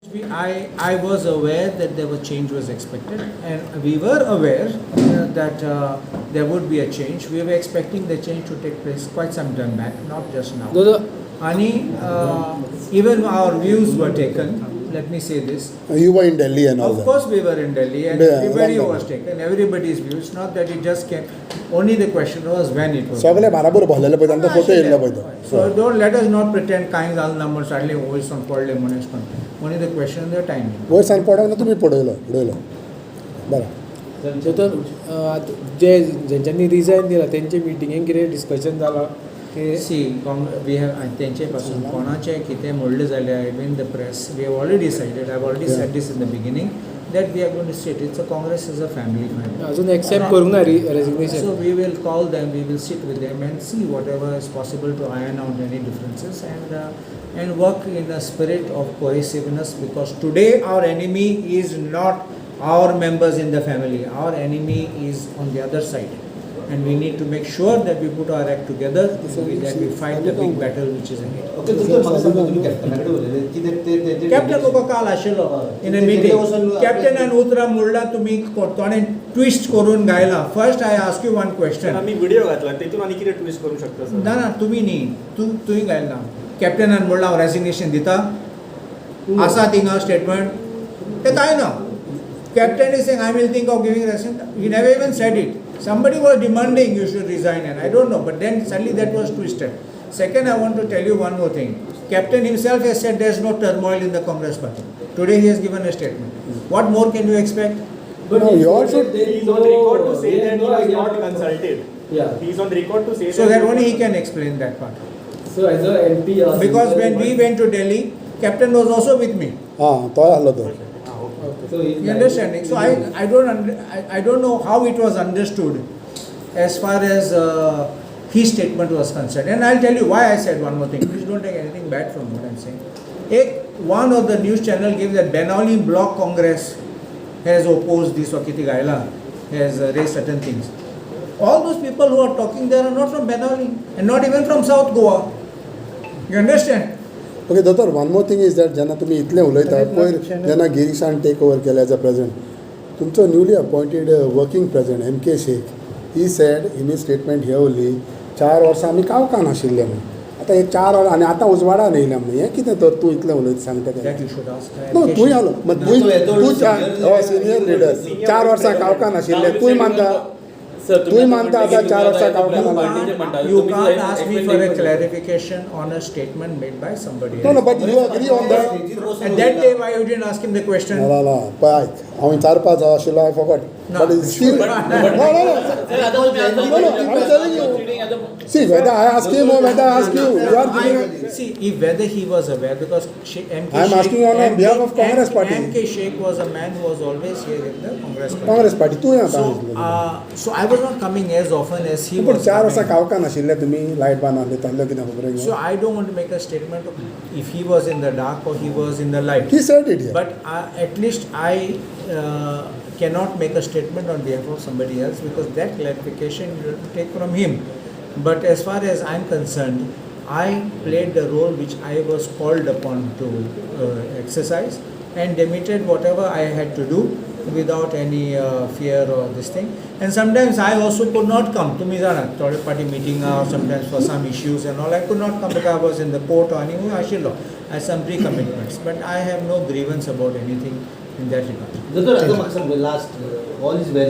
I was aware that there was change was expected, and we were aware that there would be a change. We were expecting the change to take place quite some time back, not just now. Ani, even our views were taken. Let me say this. You were in Delhi and all Of that. course we were in Delhi, and everybody was taken, everybody's views. Not that it just came. Only the question was when it was. सगळे बराबर भरलेले पळय तांचो photo येयल्लो पळय तो. So don't let us not pretend कांय जालें ना म्हण सडनली वयस on पडले म्हणून कोण. Only the question the timing. वयस on पडोंक ना तुमी पडयलो बरें. जे जेंच्यांनी रिजायन दिला तेंचे मिटिंगेक कितें डिस्कशन जालां See, we have तेंचे पासून कोणाचे कितें म्हणलें जाल्यार even the press we have already decided. I've already said this in the beginning that we are going to state it's a Congress is a family. अजून एक्सेप्ट करूंक ना resignation. So we will call them, we will sit with them and see whatever is possible to iron out any differences and work in a spirit of cohesiveness, because today our enemy is not our members in the family. Our enemy is on the other side. And we need to make sure that we put our act together, that we fight the big battle which is ahead. Captain लोक काल आशिल्लो in a meeting. Captain and Uttara मुळ्ळा तुमी कोणे twist करून गायला. First I ask you one question. आम्ही video घातला तेतून आणि किती ट्विस्ट करू शकता सर? ना ना तुम्ही न्ही तुही गायला. Captain and मुळ्ळा रेजिग्नेशन दिता. आसा थिंगा स्टेटमेंट ते काय ना. Captain is saying I will think of giving resignation. He never even said it. Somebody was demanding you should resign, and I don't know, but then suddenly that was twisted. Second, I want to tell you one more thing. Captain himself has said there is no turmoil in the Congress party. Today he has given a statement. What more can you expect? But No, you also He is on record to say that he was not consulted. Yeah. He is on record to say So that that only he can explain that part. So as a MP, Because when we went to Delhi, Captain was also with me. हां तो आलो तो. so You understanding? So I don't know how it was understood as far as his statement was concerned. And I'll tell you why I said one more thing. Please don't take anything bad from what I'm saying. One of the news channel gave that Benali Block Congress has opposed this Wakiti Gaila, has raised certain things. All those people who are talking there are not from Benali and not even from South Goa. You understand? Okay दोतोर one more thing is that जेन्ना तुमी इतलें उलयता पयर जेन्ना गिरीशान take over केले as a president तुमचो newly appointed working president MK Sheikh he said in his statement हे उरली 4 वर्सां आमी कावकान आशिल्ले म्हणून आतां हे 4 वर्स आनी आतां उजवाडान येयल्या म्हणून हें कितें तर तूं इतलें उलयता सांगता तें That you should ask. No तुंय आलो तूं सिनियर लिडर 4 वर्सां कावकान आशिल्ले तुंय मानता तुंय मानता आतां 4 वर्सां कावकान You can't ask me for a clarification on a statement made by somebody no else. No but you agree on that And that day why you didn't ask him the question? ना पळय आयक हांव 4-5 आशिल्लो हांव फकट No. But still no I'm telling you. See, whether I ask him or whether I ask you, you are giving. See, if whether he was aware, because MK I'm asking on behalf of Congress party. MK Sheikh was a man who was always here in the Congress party. Congress party, तूं So, आता so I was not coming as often as he पूण was. 4 वर्सां coming. कावकान आशिल्ले तुमी light बांद आसले तांदलो कितें खबर So I don't want to make a statement of if he was in the dark or he was in the light. He said it here. But at least I cannot make a statement on behalf of somebody else, because that clarification you have to take from him. But as far as I'm concerned, I played the role which I was called upon to exercise and demonstrated whatever I had to do without any fear or this thing. And sometimes I also could not come. To me, third party meeting or sometimes for some issues and all, I could not come because I was in the court or anything. I had some pre-commitments. But I have no grievance about anything in that regard. Last, all is well.